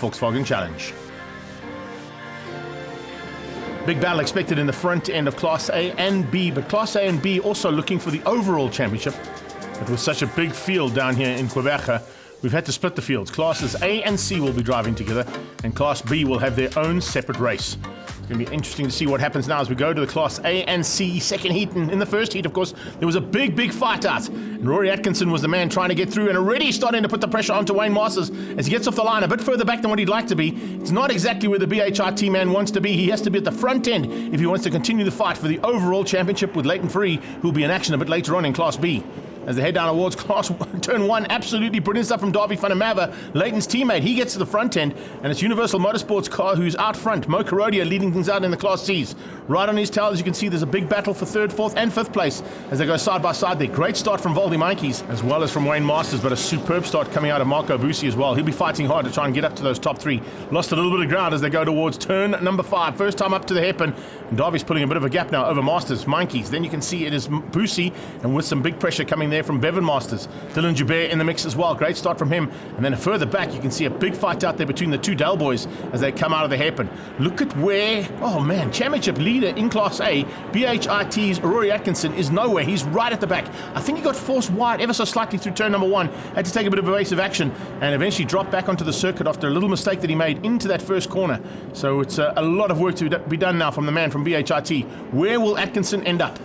Volkswagen Challenge. Big battle expected in the front end of Class A and B, but Class A and B also looking for the overall championship. But with such a big field down here in Quebec, we've had to split the fields. Classes A and C will be driving together, and Class B will have their own separate race. It's going to be interesting to see what happens now as we go to the Class A and C second heat. And in the first heat, of course, there was a big fight out. And Rory Atkinson was the man trying to get through and already starting to put the pressure onto Wayne Masters as he gets off the line a bit further back than what he'd like to be. It's not exactly where the BHRT man wants to be. He has to be at the front end if he wants to continue the fight for the overall championship with Leighton Free, who will be in action a bit later on in Class B. As they head down towards turn 1, absolutely brilliant stuff from Davy van der Merwe, Leighton's teammate. He gets to the front end, and it's Universal Motorsports car who's out front. Mo Karodia leading things out in the Class Cs. Right on his tail, as you can see, there's a big battle for 3rd, 4th, and 5th place as they go side by side there. Great start from Voldy Monkeys, as well as from Wayne Masters, but a superb start coming out of Marco Bussi as well. He'll be fighting hard to try and get up to those top 3. Lost a little bit of ground as they go towards turn number 5. First time up to the hairpin, and Davy's pulling a bit of a gap now over Masters, Monkeys. Then you can see it is Bussi, and with some big pressure coming there from Bevan Masters. Dylan Joubert in the mix as well. Great start from him. And then further back, you can see a big fight out there between the two Dell boys as they come out of the hairpin. Look at where, oh man, championship leader in Class A, BHRT's Rory Atkinson, is nowhere. He's right at the back. I think he got forced wide ever so slightly through turn number 1. Had to take a bit of evasive action and eventually dropped back onto the circuit after a little mistake that he made into that first corner. So it's a lot of work to be done now from the man from BHRT. Where will Atkinson end up?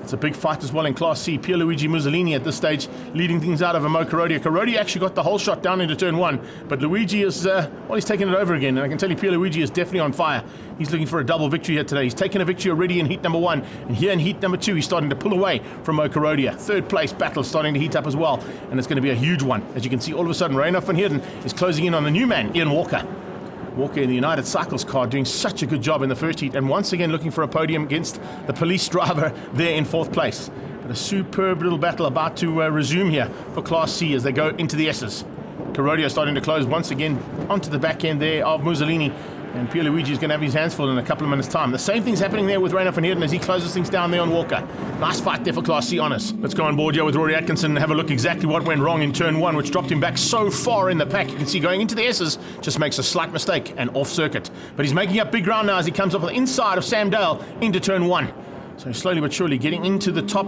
It's a big fight as well in Class C. Pierluigi Mussolini at this stage leading things out of Mo Karodia. Karodia actually got the whole shot down into turn 1, but Luigi is, he's taking it over again. And I can tell you Pierluigi is definitely on fire. He's looking for a double victory here today. He's taken a victory already in heat number 1, and here in heat number 2, he's starting to pull away from Mo Karodia. 3rd place battle starting to heat up as well, and it's going to be a huge one. As you can see, all of a sudden, Reinoff van Heerden is closing in on the new man, Ian Walker. Walker in the United Cycles car doing such a good job in the first heat, and once again looking for a podium against the police driver there in 4th place. But a superb little battle about to resume here for Class C as they go into the S's. Karodia starting to close once again onto the back end there of Mussolini, and Pierluigi is going to have his hands full in a couple of minutes' time. The same thing's happening there with Reinoff van Heerden as he closes things down there on Walker. Nice fight there for Class C honours. Let's go on board here with Rory Atkinson and have a look exactly what went wrong in turn 1, which dropped him back so far in the pack. You can see going into the S's, just makes a slight mistake and off circuit. But he's making up big ground now as he comes off the inside of Sam Dale into turn 1. So slowly but surely getting into the top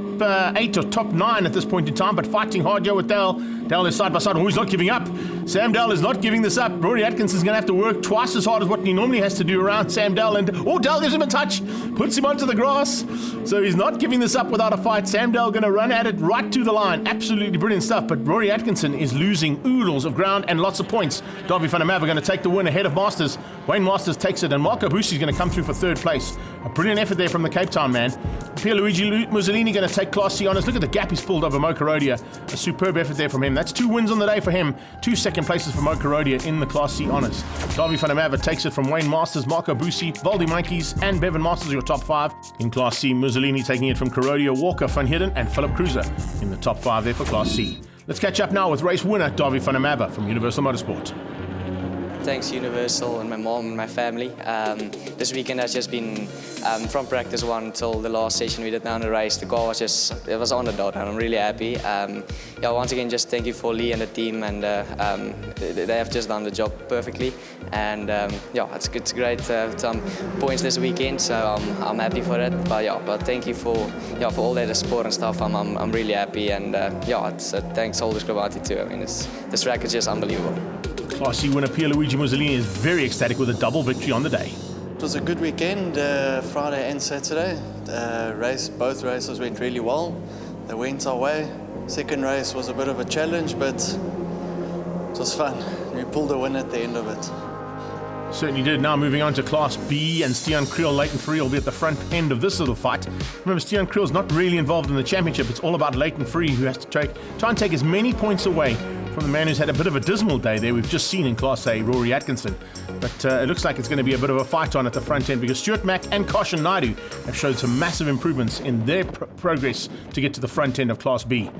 8 or top 9 at this point in time, but fighting hard here with Dale. Dale is side by side. Oh, he's not giving up. Sam Dale is not giving this up. Rory Atkinson's going to have to work twice as hard as what he normally has to do around Sam Dale. And Dale gives him a touch, puts him onto the grass. So he's not giving this up without a fight. Sam Dale going to run at it right to the line. Absolutely brilliant stuff. But Rory Atkinson is losing oodles of ground and lots of points. Davy van der Merwe going to take the win ahead of Masters. Wayne Masters takes it, and Marco Bussi is going to come through for 3rd place. A brilliant effort there from the Cape Town man. Pierluigi Mussolini going to take Class C honours. Look at the gap he's pulled over Mo Karodia. A superb effort there from him. That's 2 wins on the day for him. 2 second places for Mo Karodia in the Class C honours. Davy van der Merwe takes it from Wayne Masters, Marco Bussi, Voldy Monkeys, and Bevan Masters, your top 5. In Class C, Mussolini taking it from Karodia, Walker, Van Heerden, and Philip Cruiser in the top 5 there for Class C. Let's catch up now with race winner Davy van der Merwe from Universal Motorsport. Thanks Universal and my mom and my family. This weekend has just been from practice 1 until the last session we did now in the race. The car was it was on the dot, and I'm really happy. Once again, just thank you for Lee and the team, and they have just done the job perfectly. And it's great to have some points this weekend, so I'm happy for it. But thank you for all that support and stuff. I'm really happy, and thanks all the Scribante too. I mean, this track is just unbelievable. Class C winner Pierluigi Mussolini is very ecstatic with a double victory on the day. It was a good weekend, Friday and Saturday. Both races went really well. They went our way. Second race was a bit of a challenge, but it was fun. We pulled a win at the end of it. Certainly did. Now moving on to Class B, and Stian Kriel, Leighton Free will be at the front end of this little fight. Remember, Stian Kriel's not really involved in the championship. It's all about Leighton Free, who has to try and take as many points away from the man who's had a bit of a dismal day there. We've just seen in Class A, Rory Atkinson. But it looks like it's going to be a bit of a fight on at the front end, because Stuart Mack and Kaushan Naidu have showed some massive improvements in their progress to get to the front end of Class B.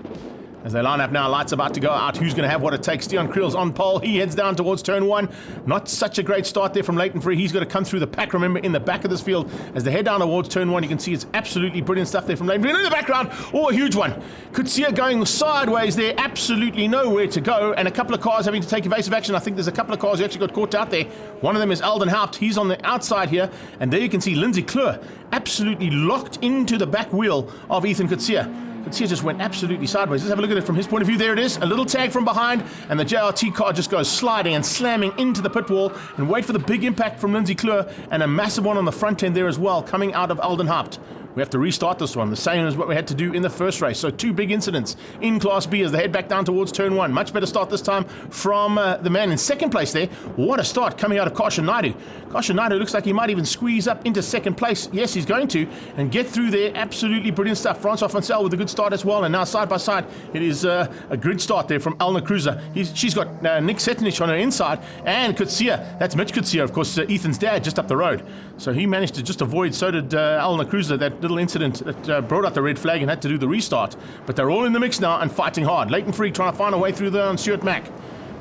As they line up now, lights about to go out. Who's going to have what it takes? Stian Kriel's on pole. He heads down towards turn 1. Not such a great start there from Leighton Free. He's got to come through the pack, remember, in the back of this field. As they head down towards turn 1, you can see it's absolutely brilliant stuff there from Leighton Free. And in the background, oh, a huge one. Kutsia going sideways there, absolutely nowhere to go. And a couple of cars having to take evasive action. I think there's a couple of cars who actually got caught out there. One of them is Aldo. He's on the outside here. And there you can see Lindsay Kleur absolutely locked into the back wheel of Ethan Kutsia. Kutsia just went absolutely sideways. Let's have a look at it from his point of view. There it is, a little tag from behind, and the JRT car just goes sliding and slamming into the pit wall, and wait for the big impact from Lindsay Kleur, and a massive one on the front end there as well, coming out of Aldenhaupt. We have to restart this one, the same as what we had to do in the first race. So 2 big incidents in Class B as they head back down towards turn 1. Much better start this time from the man in second place there. What a start coming out of Kausha Naidu. Kausha Naidu looks like he might even squeeze up into second place. Yes, he's going to, and get through there. Absolutely brilliant stuff. Francois van Zyl with a good start as well. And now side by side, it is a good start there from Elna Cruiser. She's got Nick Setinich on her inside, and Kutsia. That's Mitch Kutsia, of course, Ethan's dad, just up the road. So he managed to just avoid, so did Elna Cruiser, that little incident that brought out the red flag and had to do the restart. But they're all in the mix now and fighting hard. Leighton Free trying to find a way through there on Stuart Mack.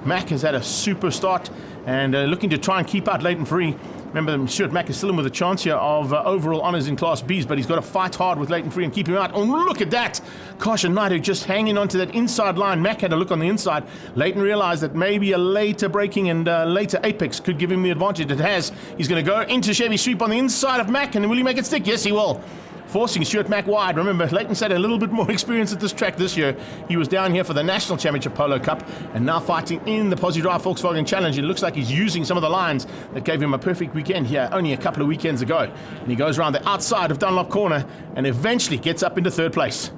Mack has had a super start and looking to try and keep out Leighton Free. Remember, Stuart Mack is still in with a chance here of overall honours in Class Bs, but he's got to fight hard with Leighton Free and keep him out. Oh, look at that! Kausha Naidu just hanging onto that inside line. Mack had a look on the inside. Leighton realised that maybe a later braking and later apex could give him the advantage. It has. He's going to go into Chevy Sweep on the inside of Mack, and will he make it stick? Yes, he will. Forcing Stuart Mack wide. Remember, Leighton's had a little bit more experience at this track this year. He was down here for the National Championship Polo Cup and now fighting in the Pozidrive Volkswagen Challenge. It looks like he's using some of the lines that gave him a perfect weekend here only a couple of weekends ago. And he goes around the outside of Dunlop Corner and eventually gets up into third place.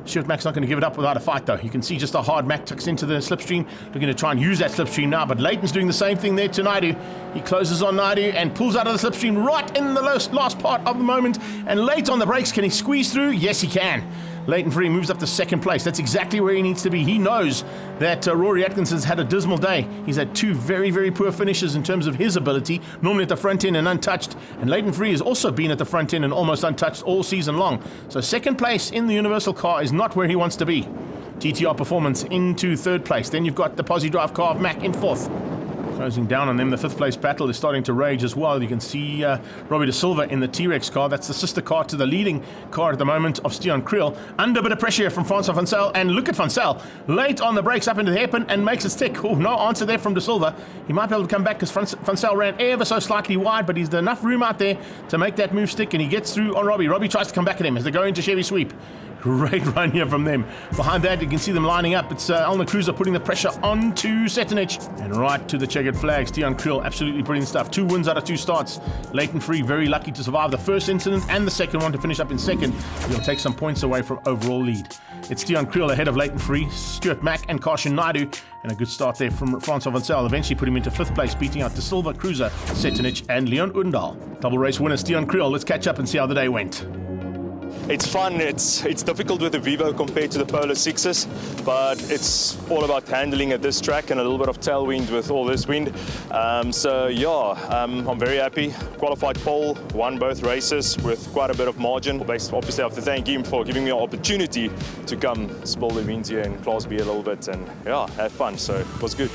Stuart Mack's not going to give it up without a fight, though. You can see just how hard Mack tucks into the slipstream. Looking to try and use that slipstream now, but Leighton's doing the same thing there to Naidu. He closes on Naidu and pulls out of the slipstream right in the last part of the moment. And late on the brakes, can he squeeze through? Yes, he can. Leighton Free moves up to second place. That's exactly where he needs to be. He knows that Rory Atkinson's had a dismal day. He's had 2 very, very poor finishes in terms of his ability, normally at the front end and untouched. And Leighton Free has also been at the front end and almost untouched all season long. So second place in the Universal car is not where he wants to be. GTR Performance into third place. Then you've got the Pozidrive car of Mack in fourth. Closing down on them, the fifth place battle is starting to rage as well. You can see Robbie De Silva in the T-Rex car. That's the sister car to the leading car at the moment of Stian Kriel. Under a bit of pressure from Francois van Zyl, and look at van Zyl. Late on the brakes up into the hairpin and makes it stick. Oh, no answer there from De Silva. He might be able to come back because van Zyl ran ever so slightly wide, but he's enough room out there to make that move stick, and he gets through on Robbie. Robbie tries to come back at him as they go into Chevy Sweep. Great run here from them. Behind that, you can see them lining up. It's Elna Cruiser putting the pressure onto Setinich. And right to the checkered flag, Stian Kriel, absolutely brilliant stuff. 2 wins out of 2 starts. Leighton Free, very lucky to survive the first incident and the second one to finish up in second. He'll take some points away from overall lead. It's Stian Kriel ahead of Leighton Free, Stuart Mack and Kausha Naidu. And a good start there from Francois van Zyl. Eventually put him into 5th place, beating out De Silva, Cruiser, Setinich and Leon Undal. Double race winner Stian Kriel. Let's catch up and see how the day went. It's fun. It's difficult with the Vivo compared to the Polo 6s, but it's all about handling at this track and a little bit of tailwind with all this wind. I'm very happy. Qualified pole, won both races with quite a bit of margin. Obviously, I have to thank him for giving me an opportunity to come spill the wind here in Class B a little bit and have fun. So it was good.